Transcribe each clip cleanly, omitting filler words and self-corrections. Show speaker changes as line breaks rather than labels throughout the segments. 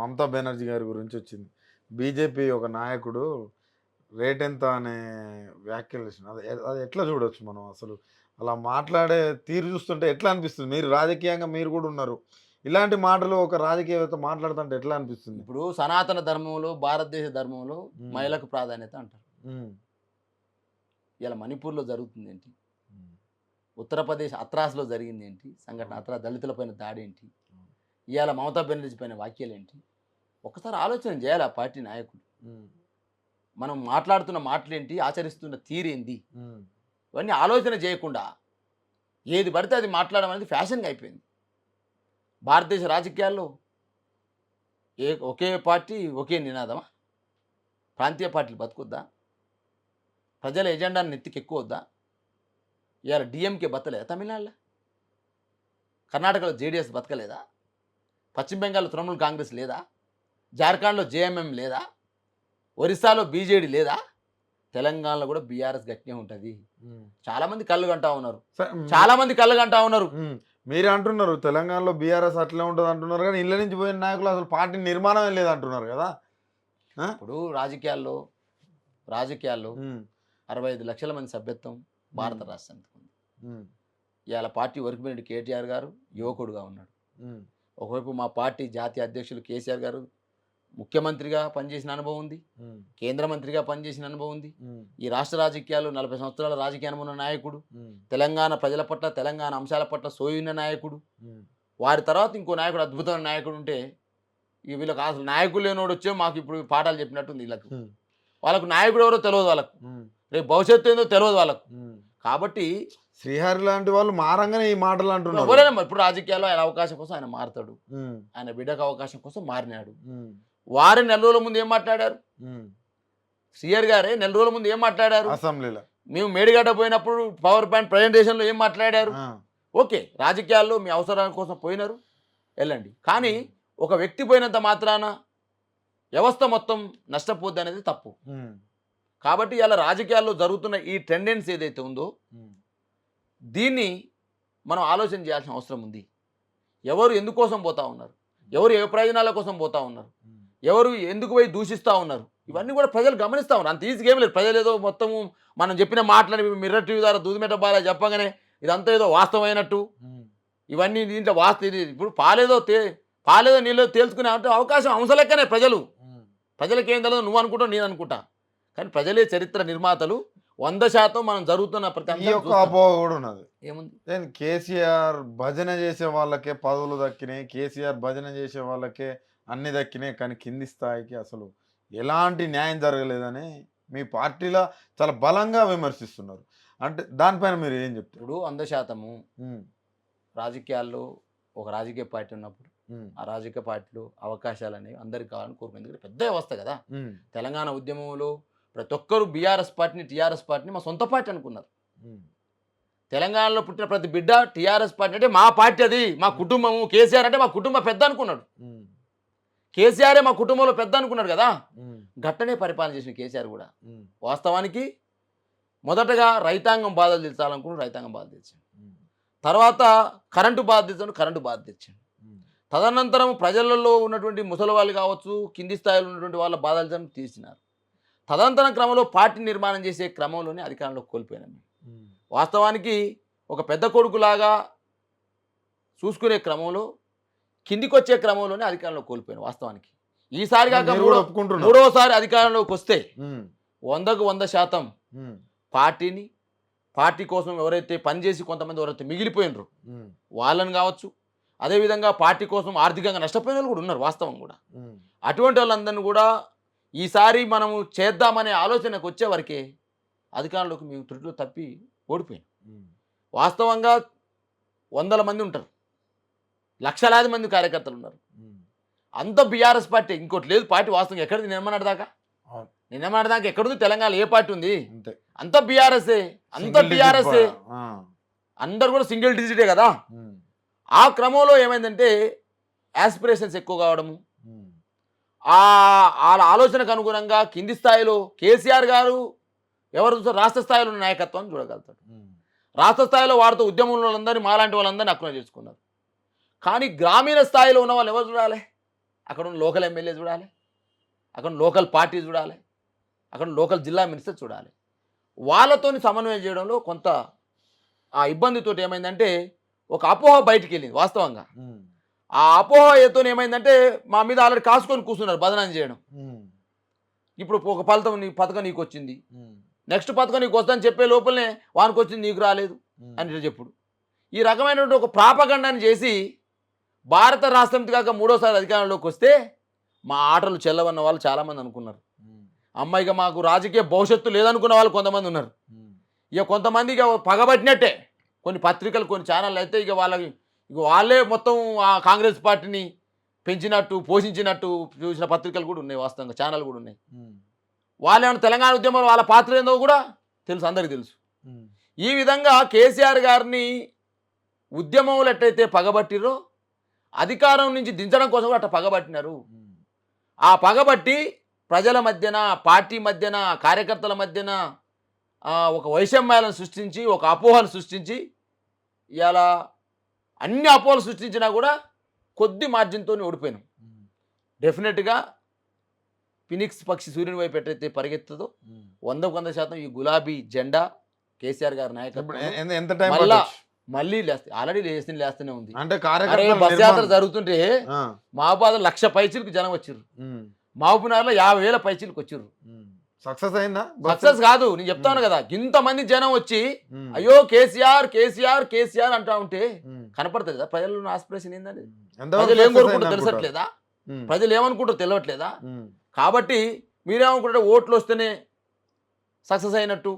మమతా బెనర్జీ గారి గురించి వచ్చింది. బీజేపీ ఒక నాయకుడు రేట్ ఎంత అనే వ్యాఖ్యలు చేసిండు. అది ఎట్లా చూడొచ్చు మనం అసలు? అలా మాట్లాడే తీరు చూస్తుంటే ఎట్లా అనిపిస్తుంది? మీరు రాజకీయంగా మీరు కూడా ఉన్నారు. ఇలాంటి మాటలు ఒక రాజకీయవేత్త మాట్లాడుతుంటే ఎట్లా అనిపిస్తుంది?
ఇప్పుడు సనాతన ధర్మంలో, భారతదేశ ధర్మంలో
హ్మ్.
మహిళకు ప్రాధాన్యత అంటారు.
హ్మ్.
ఇలా మణిపూర్‌లో జరిగుతుందేంటి?
హ్మ్.
ఉత్తరప్రదేశ్ అత్రాస్‌లో జరిగిందేంటి సంఘటన?
అవును.
దళితులపైన దాడేంటి?
అవును.
ఇవాళ మమతా బెనర్జీ పైన వ్యాఖ్యలేంటి? ఒక్కసారి ఆలోచన చేయాలి ఆ పార్టీ నాయకులు.
హ్మ్.
మనం మాట్లాడుతున్న మాటలేంటి? ఆచరిస్తున్న తీరేంది?
హ్మ్.
ఇవన్నీ ఆలోచన చేయకుండా ఏది పడితే అది మాట్లాడడం అనేది ఫ్యాషన్‌గా అయిపోయింది. భారతదేశ రాజకీయాల్లో ఒకే పార్టీ ఒకే నినాదమా? ప్రాంతీయ పార్టీలు బతుకుద్దా? ప్రజల ఎజెండాను నెత్తికెక్కువద్దా? ఇవాళ డీఎంకే బతలేదా తమిళనాడులో? కర్ణాటకలో జేడీఎస్ బతకలేదా? పశ్చిమ బెంగాల్‌లో తృణమూల్ కాంగ్రెస్ లేదా? జార్ఖండ్‌లో జేఎంఎం లేదా? ఒరిస్సాలో బీజేడీ లేదా? తెలంగాణలో కూడా బీఆర్ఎస్ గట్టినే ఉంటది.
హ్మ్.
చాలామంది కళ్ళుగంటా ఉన్నారు.
స
చాలామంది కళ్ళుగంటా ఉన్నారు.
హ్మ్. మీరే అంటున్నారు తెలంగాణలో బీఆర్ఎస్ అట్లే ఉంటది అంటున్నారు గానీ, ఇళ్ళ నుంచి పోయిన నాయకులు అసలు పార్టీ నిర్మాణమే లేదంటున్నారు గదా! ఆ!
ఇప్పుడు రాజకీయాల్లో
హ్మ్.
65 లక్షల మంది సభ్యత్వం భారత
హ్మ్.
రాష్ట్రానికి ఉంది.
హ్మ్.
ఇవాళ పార్టీ వర్కింగ్ కేటీఆర్ గారు యువకుడుగా ఉన్నాడు.
హ్మ్.
ఒకవైపు మా పార్టీ జాతీయ అధ్యక్షులు కేసీఆర్ గారు ముఖ్యమంత్రిగా పనిచేసిన అనుభవం ఉంది.
హ్మ్.
కేంద్ర మంత్రిగా పనిచేసిన అనుభవం ఉంది.
హ్మ్.
ఈ రాష్ట్ర రాజకీయాలు 40 సంవత్సరాల రాజకీయ అనుభవం ఉన్న నాయకుడు.
హ్మ్.
తెలంగాణ ప్రజల పట్ల, తెలంగాణ అంశాల పట్ల సోయున్న నాయకుడు.
హ్మ్.
వారి తర్వాత ఇంకో నాయకుడు అద్భుతమైన నాయకుడు ఉంటే వీళ్ళకి అసలు నాయకులు లేనోడొచ్చే మాకు ఇప్పుడు పాఠాలు చెప్పినట్టుంది వీళ్ళకు.
హ్మ్.
వాళ్ళకు నాయకుడు ఎవరో తెలవదు వాళ్ళకు.
హ్మ్.
రేపు భవిష్యత్తు ఏందో తెలవదు వాళ్ళకు.
హ్మ్.
కాబట్టి
శ్రీహరి లాంటి వాళ్ళు మారంగానే ఈ మాటలు అంటున్నారు.
ఎవరైనా ఇప్పుడు రాజకీయాల్లో ఆయన అవకాశం కోసం ఆయన మారతాడు.
హ్మ్.
ఆయన బిడ్డకు అవకాశం కోసం మారినాడు.
హ్మ్.
వారే నెల రోజుల ముందు ఏం మాట్లాడారు?
హ్మ్.
సీఆర్ గారే నెల రోజుల ముందు ఏం మాట్లాడారు?
అసెంబ్లీలో.
మేము మేడిగడ్డ పోయినప్పుడు పవర్ పాయింట్ ప్రజెంటేషన్‌లో ఏం మాట్లాడారు?
ఆ!
ఓకే. రాజకీయాల్లో మీ అవసరాల కోసం పోయినారు. ఎళ్ళండి. కానీ
హ్మ్.
ఒక వ్యక్తి పోయినంత మాత్రాన వ్యవస్థ మొత్తం నష్టపోద్దనేది తప్పు.
హ్మ్.
కాబట్టి ఇయాల రాజకీయాల్లో జరుగుతున్న ఈ టెండెన్సీ ఏదైతే ఉందో
హ్మ్.
దీన్ని మనం ఆలోచన చేయాల్సిన అవసరం ఉంది. ఎవరు ఎందుకోసం పోతా ఉన్నారు? ఎవరు ఏ ప్రయోజనాల కోసం పోతా ఉన్నారు?
హ్మ్.
ఎవరు ఎందుకు పోయి దూషిస్తా ఉన్నారు? ఇవన్నీ కూడా ప్రజలు గమనిస్తా ఉన్నారు. అంత ఈజీగా ఏమి లేదు. ప్రజలేదో మొత్తము మనం చెప్పిన మాటలని మిర్రర్ టీవీ ద్వారా దూదిమెట్ట బాలయ్య చెప్పగానే ఇదంతా ఏదో వాస్తవమైనట్టు
హ్మ్.
ఇవన్నీ దీంట్లో ఇది ఇప్పుడు పాలేదో నీళ్ళేదో తేల్చుకునే అంటే అవకాశం అంశలెక్కనే ప్రజలు.
హ్మ్.
ప్రజలకేం తెలవదు నువ్వు అనుకుంటావు నేను అనుకుంటా. కానీ ప్రజలే చరిత్ర నిర్మాతలు. 100% మనం జరుగుతున్న ప్రతి
ఈ
అంశాన్ని
యొక్క
చూస్తారు.
అపోహ గూడా ఉన్నది.
ఏముంది?
నేను కేసీఆర్ భజన చేసే వాళ్ళకే పదవులు దక్కినాయి. కేసీఆర్ భజన చేసే వాళ్ళకే అన్నీ దక్కినాయి. కానీ కింది స్థాయికి అసలు ఎలాంటి న్యాయం జరగలేదని మీ పార్టీలో చాలా బలంగా విమర్శిస్తున్నారు. అంటే దానిపైన మీరు ఏం చెప్తారు?
ఇప్పుడు 100%
హ్మ్.
రాజకీయాల్లో ఒక రాజకీయ పార్టీ ఉన్నప్పుడు
హ్మ్.
ఆ రాజకీయ పార్టీలో అవకాశాలనేవి అందరికి కావాలని కోరుకుంది. ఎందుకంటే పెద్ద వ్యవస్థ కదా!
హ్మ్.
తెలంగాణ ఉద్యమంలో ప్రతి ఒక్కరు బీఆర్ఎస్ పార్టీని, టీఆర్ఎస్ పార్టీని మా సొంత పార్టీ అనుకున్నారు.
హ్మ్.
తెలంగాణలో పుట్టిన ప్రతి బిడ్డ టీఆర్ఎస్ పార్టీ అంటే మా పార్టీ అది. మా
హ్మ్.
కుటుంబము. కేసీఆర్ అంటే మా కుటుంబ పెద్ద అనుకున్నాడు.
హ్మ్.
కేసీఆరే మా కుటుంబంలో పెద్ద అనుకున్నాడు కదా!
హ్మ్.
గట్టనే పరిపాలన చేసిన కేసీఆర్ కూడా.
హ్మ్.
వాస్తవానికి మొదటగా రైతాంగం బాధలు తీర్చాలనుకున్నాడు. రైతాంగం బాధలు తీర్చాడు.
హ్మ్.
తర్వాత కరెంటు బాధ తీర్చాడు. కరెంటు బాధ తీర్చాడు.
హ్మ్.
తదనంతరం ప్రజలలో ఉన్నటువంటి ముసలివాళ్ళు కావచ్చు, కింది స్థాయిలో ఉన్నటువంటి వాళ్ళ బాధలను తీర్చినారు. తదనంతరం క్రమంలో పార్టీ నిర్మాణం చేసే క్రమంలోనే అధికారంలోకి కోల్పోయినాం మేము.
హ్మ్.
వాస్తవానికి ఒక పెద్ద కొడుకులాగా చూసుకునే క్రమంలో కిందికొచ్చే క్రమంలోనే అధికారంలోకి కోల్పోయాను వాస్తవానికి. ఈసారి
అంటే
కాక
మీరు గూడా ఒప్పుకుంటున్నారు.
మూడోసారి అధికారంలోకి వస్తే
హ్మ్.
100కు 100%
హ్మ్.
పార్టీని, పార్టీ కోసం ఎవరైతే పనిచేసి కొంతమంది ఎవరైతే మిగిలిపోయినరో
హ్మ్.
వాళ్ళని కావచ్చు, అదేవిధంగా పార్టీ కోసం ఆర్థికంగా నష్టపోయిన వాళ్ళు కూడా ఉన్నారు వాస్తవం కూడా.
హ్మ్.
అటువంటి వాళ్ళందరిని కూడా ఈసారి మనము చేద్దామనే ఆలోచనకు వచ్చే వరకే అధికారంలోకి మేము త్రుటిలో తప్పి ఓడిపోయాం.
హ్మ్.
వాస్తవంగా వందల మంది ఉంటారు. లక్షలాది మంది కార్యకర్తలు ఉన్నారు.
హ్మ్.
అంత బీఆర్ఎస్ పార్టీ ఇంకోటి లేదు పార్టీ వాస్తవంగా ఎక్కడిది నిన్నమన్నటి దాకా?
అవును.
నిన్నమన్నటి దాకా ఎక్కడుంది తెలంగాణలో ఏ పార్టీ ఉంది?
అంతే.
అంత బీఆర్ఎస్ఏ. అంత
సింగిల్ డిజిట్
బీఆర్ఎస్ఏ.
ఆ!
అందరూ కూడా సింగిల్ డిజిటే కదా!
హ్మ్.
ఆ క్రమంలో ఏమైందంటే యాస్పిరేషన్స్ ఎక్కువ కావడము.
హ్మ్.
ఆళ్ళ ఆలోచనకు అనుగుణంగా కింది స్థాయిలో కేసీఆర్ గారు ఎవరు చూసారు రాష్ట్ర స్థాయిలో ఉన్న నాయకత్వాన్ని చూడగలుగుతాడు.
హ్మ్.
రాష్ట్ర స్థాయిలో వారితో ఉద్యమంలో వాళ్ళందరినీ మాలాంటి వాళ్ళందరినీ అక్కున చేసుకున్నారు. కానీ గ్రామీణ స్థాయిలో ఉన్న వాళ్ళు ఎవరు చూడాలి? అక్కడ ఉన్న లోకల్ ఎమ్మెల్యే చూడాలి, అక్కడ ఉన్న లోకల్ పార్టీ చూడాలి, అక్కడ ఉన్న లోకల్ జిల్లా మినిస్టర్ చూడాలి. వాళ్ళతోని సమన్వయం చేయడంలో కొంత ఆ ఇబ్బందితోటి ఏమైందంటే ఒక అపోహ బయటికి వెళ్ళింది వాస్తవంగా. ఆ అపోహతో ఏమైందంటే మా మీద ఆల్రెడీ కాసుకొని కూర్చున్నారు బదనాం చేయడం. ఇప్పుడు ఒక పథకం నీకు వచ్చింది, నెక్స్ట్ పథకం నీకు వస్తుందని చెప్పే లోపలనే వానికి వచ్చింది నీకు రాలేదు అని చెప్పుడు. ఈ రకమైనటువంటి ఒక ప్రాపగండాన్ని చేసి భారత రాష్ట్రమితి కాక మూడోసారి అధికారంలోకి వస్తే మా ఆటలు చెల్లవన్న వాళ్ళు చాలామంది అనుకున్నారు. అమ్మాయిగా మాకు రాజకీయ భవిష్యత్తు లేదనుకున్న వాళ్ళు కొంతమంది ఉన్నారు. ఇక కొంతమంది ఇక పగబట్టినట్టే కొన్ని పత్రికలు కొన్ని ఛానళ్ళు అయితే ఇక వాళ్ళే మొత్తం ఆ కాంగ్రెస్ పార్టీని పెంచినట్టు పోషించినట్టు చూసిన పత్రికలు కూడా ఉన్నాయి, వాస్తవంగా ఛానల్ కూడా ఉన్నాయి. వాళ్ళు ఏమైనా తెలంగాణ ఉద్యమంలో వాళ్ళ పాత్ర ఏందో కూడా తెలుసు, అందరికీ తెలుసు. ఈ విధంగా కేసీఆర్ గారిని ఉద్యమంలో ఎట్టయితే పగబట్టిరో అధికారం నుంచి దించడం కోసం కూడా అట్లా పగబట్టినారు. ఆ పగబట్టి ప్రజల మధ్యన, పార్టీ మధ్యన, కార్యకర్తల మధ్యన ఒక వైషమ్యాలను సృష్టించి, ఒక అపోహను సృష్టించి, ఇలా అన్ని అపోహలు సృష్టించినా కూడా కొద్ది మార్జిన్తో ఓడిపోయినాం. డెఫినెట్గా ఫినిక్స్ పక్షి సూర్యుని వైపు ఎట్టయితే పరిగెత్తుదో 100% ఈ గులాబీ జెండా కేసీఆర్ గారి నాయకత్వం మళ్ళీ ఆల్రెడీ లేస్తూనే ఉంది.
అంటే
బస్ యాత్ర జరుగుతుంటే మహబూబాద్ 1,00,000 పైచీలకు జనం వచ్చారు, మహబూబ్నగర్లో 50,000 పైచీలకు వచ్చారు.
సక్సెస్ అయిందా?
సక్సెస్ కాదు, నేను చెప్తాను కదా. ఇంతమంది జనం వచ్చి అయ్యో కేసీఆర్ కేసీఆర్ కేసీఆర్ అంటా ఉంటే కనపడుతుంది కదా ప్రజల్లో ఆస్పిరేషన్ ఏందని. ప్రజలు ఏం కోరుకుంటారో తెలిసట్లేదా? ప్రజలు ఏమనుకుంటారో తెలియట్లేదా? కాబట్టి మీరేమనుకుంటారు ఓట్లు వస్తేనే సక్సెస్ అయినట్టు,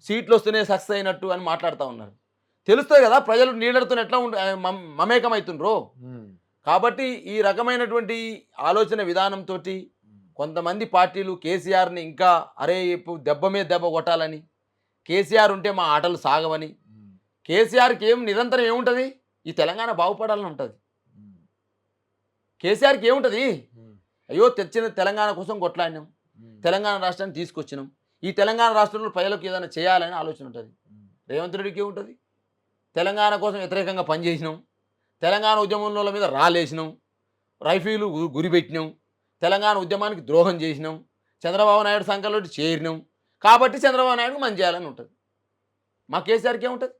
సీట్లు వస్తేనే సక్సెస్ అయినట్టు అని మాట్లాడుతూ ఉన్నారు. తెలుస్తుంది కదా ప్రజలు నీళ్ళతో ఎట్లా మమేకమవుతుండ్రో. కాబట్టి ఈ రకమైనటువంటి ఆలోచన విధానంతో కొంతమంది పార్టీలు కేసీఆర్ని ఇంకా దెబ్బ మీద దెబ్బ కొట్టాలని, కేసీఆర్ ఉంటే మా ఆటలు సాగవని, కేసీఆర్కి నిరంతరం ఏముంటుంది, ఈ తెలంగాణ బాగుపడాలని ఉంటుంది. కేసీఆర్కి ఏముంటుంది, అయ్యో తెచ్చిన తెలంగాణ కోసం కొట్లాడినాం, తెలంగాణ రాష్ట్రాన్ని తీసుకొచ్చినాం, ఈ తెలంగాణ రాష్ట్రంలో ప్రజలకు ఏదైనా చేయాలని ఆలోచన ఉంటుంది. రేవంత్ రెడ్డికి ఏముంటుంది, తెలంగాణ కోసం వ్యతిరేకంగా పనిచేసినాం, తెలంగాణ ఉద్యమంలో మీద రాలేసినాం, రైఫీలు గురిపెట్టినాం, తెలంగాణ ఉద్యమానికి ద్రోహం చేసినాం, చంద్రబాబు నాయుడు సంఖ్యలో చేరినాం, కాబట్టి చంద్రబాబు నాయుడుకు మంచి చేయాలని ఉంటుంది. మా కేసీఆర్కి ఏముంటుంది,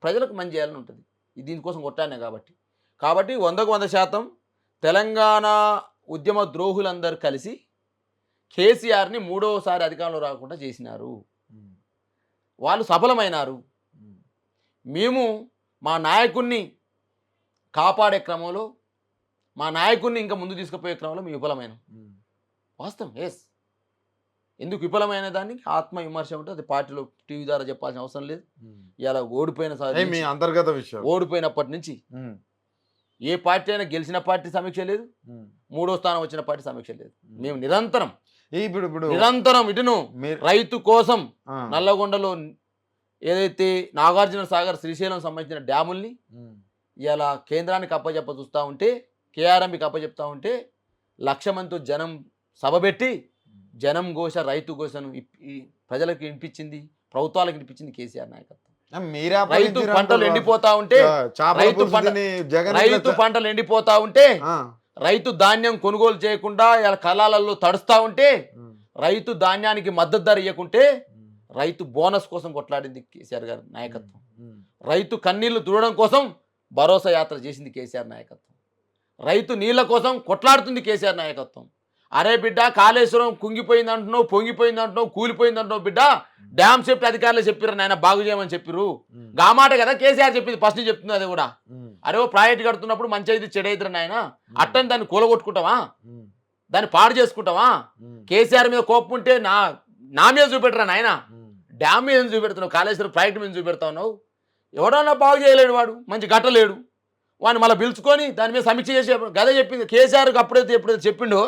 ప్రజలకు మంచి చేయాలని ఉంటుంది. దీనికోసం కొట్టానే కాబట్టి 100% తెలంగాణ ఉద్యమ ద్రోహులందరూ కలిసి కేసీఆర్ని మూడవసారి అధికారంలో రాకుండా చేసినారు. వాళ్ళు సఫలమైనారు. మేము మా నాయకుడిని కాపాడే క్రమంలో, మా నాయకుడిని ఇంకా ముందు తీసుకుపోయే క్రమంలో మేము విఫలమైనాం. వాస్తవం. ఎందుకు విఫలమైన దానికి ఆత్మవిమర్శ ఉంటుంది. అది పార్టీలో టీవీ ద్వారా చెప్పాల్సిన అవసరం లేదు. ఇలా
అంతర్గత విషయం.
ఓడిపోయినప్పటి నుంచి ఏ పార్టీ అయినా గెలిచిన పార్టీ సమీక్ష లేదు, మూడో స్థానం వచ్చిన పార్టీ సమీక్ష లేదు. మేము నిరంతరం ఇటును రైతు కోసం నల్లగొండలో ఏదైతే నాగార్జున సాగర్ శ్రీశైలం సంబంధించిన డ్యాముల్ని ఇలా కేంద్రానికి అప్పచెప్ప చూస్తూ ఉంటే, కేఆర్ఎంకి అప్పచెప్తా ఉంటే 1,00,000 మందితో జనం సభ పెట్టి జనం ఘోష, రైతు ఘోషను ప్రజలకు వినిపించింది, ప్రభుత్వాలకు వినిపించింది కేసీఆర్ నాయకత్వం. రైతు పంటలు ఎండిపోతా ఉంటే రైతు ధాన్యం కొనుగోలు చేయకుండా ఇలా కళాలలో తడుస్తూ ఉంటే, రైతు ధాన్యానికి మద్దతు ధర ఇవ్వకుంటే రైతు బోనస్ కోసం కొట్లాడింది కేసీఆర్ గారి నాయకత్వం. రైతు కన్నీళ్లు తుడడం కోసం భరోసా యాత్ర చేసింది కేసీఆర్ నాయకత్వం. రైతు నీళ్ల కోసం కొట్లాడుతుంది కేసీఆర్ నాయకత్వం. అరే బిడ్డ కాళేశ్వరం కుంగిపోయింది అంటున్నావు, పొంగిపోయింది అంటున్నావు, కూలిపోయింది అంటున్నావు, బిడ్డ డ్యామ్ సేఫ్టీ అధికారులు చెప్పారు నాయన బాగు చేయమని చెప్పారు. మాట కదా కేసీఆర్ చెప్పింది, ఫస్ట్ చెప్తుంది అది కూడా. అరే ఓ ప్రాజెక్ట్ కడుతున్నప్పుడు మంచి అయితే చెడైతురు నాయన, అట్టని దాన్ని కూలగొట్టుకుంటావా, దాన్ని పాడు చేసుకుంటావా? కేసీఆర్ మీద కోపం ఉంటే నా మీద చూపెట్టరా నాయన, డ్యామ్ మీద చూపెడుతున్నావు, కాళేశ్వరం ప్రాజెక్ట్ మీద చూపెడతా ఉన్నావు. ఎవడన్నా బాగు చేయలేడు, వాడు మంచి గట్టలేడు, వాడిని మళ్ళీ పిలుచుకొని దాని మీద సమీక్ష చేసి గదే చెప్పింది కేసీఆర్కి. ఎప్పుడైతే చెప్పిండో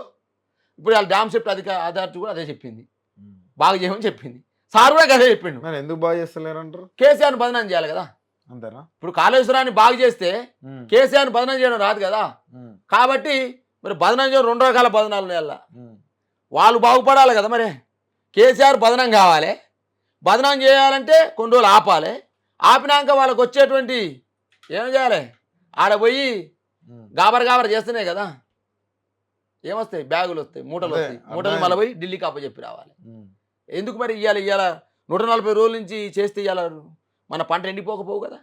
ఇప్పుడు వాళ్ళ డ్యామ్ సేఫ్టీ అథారిటీ కూడా అదే చెప్పింది, బాగా చేయమని చెప్పింది. సార్ కూడా అదే చెప్పిండు.
ఎందుకు బాగా చేస్తలేరు అంటారు?
కేసీఆర్ని బదనాం చేయాలి కదా, అంతేనా? ఇప్పుడు కాళేశ్వరాన్ని బాగు చేస్తే కేసీఆర్ని బదనాం చేయడం రాదు కదా. కాబట్టి మరి బదనాం చేయడం 2 రకాల బదనాలు ఉన్నాయి. వాళ్ళు బాగుపడాలి కదా, మరి కేసీఆర్ బదనాం కావాలి. బదనాం చేయాలంటే కొన్ని రోజులు ఆపాలి, ఆపినాక వాళ్ళకి వచ్చేటువంటి ఏం చేయాలి, ఆడ పోయి గాబర్ చేస్తున్నాయి కదా. ఏమొస్తాయి? బ్యాగులు వస్తాయి, మూటలు
అదే,
వస్తాయి. మూటలు
అర్థమైంది.
మళ్ళీ పోయి ఢిల్లీకి అప్పచెప్పి రావాలి.
ఉమ్.
ఎందుకు మరి ఇవాళ 140 రోజుల నుంచి చేస్తే ఇవాళ మన పంట ఎండిపోకపోవు కదా.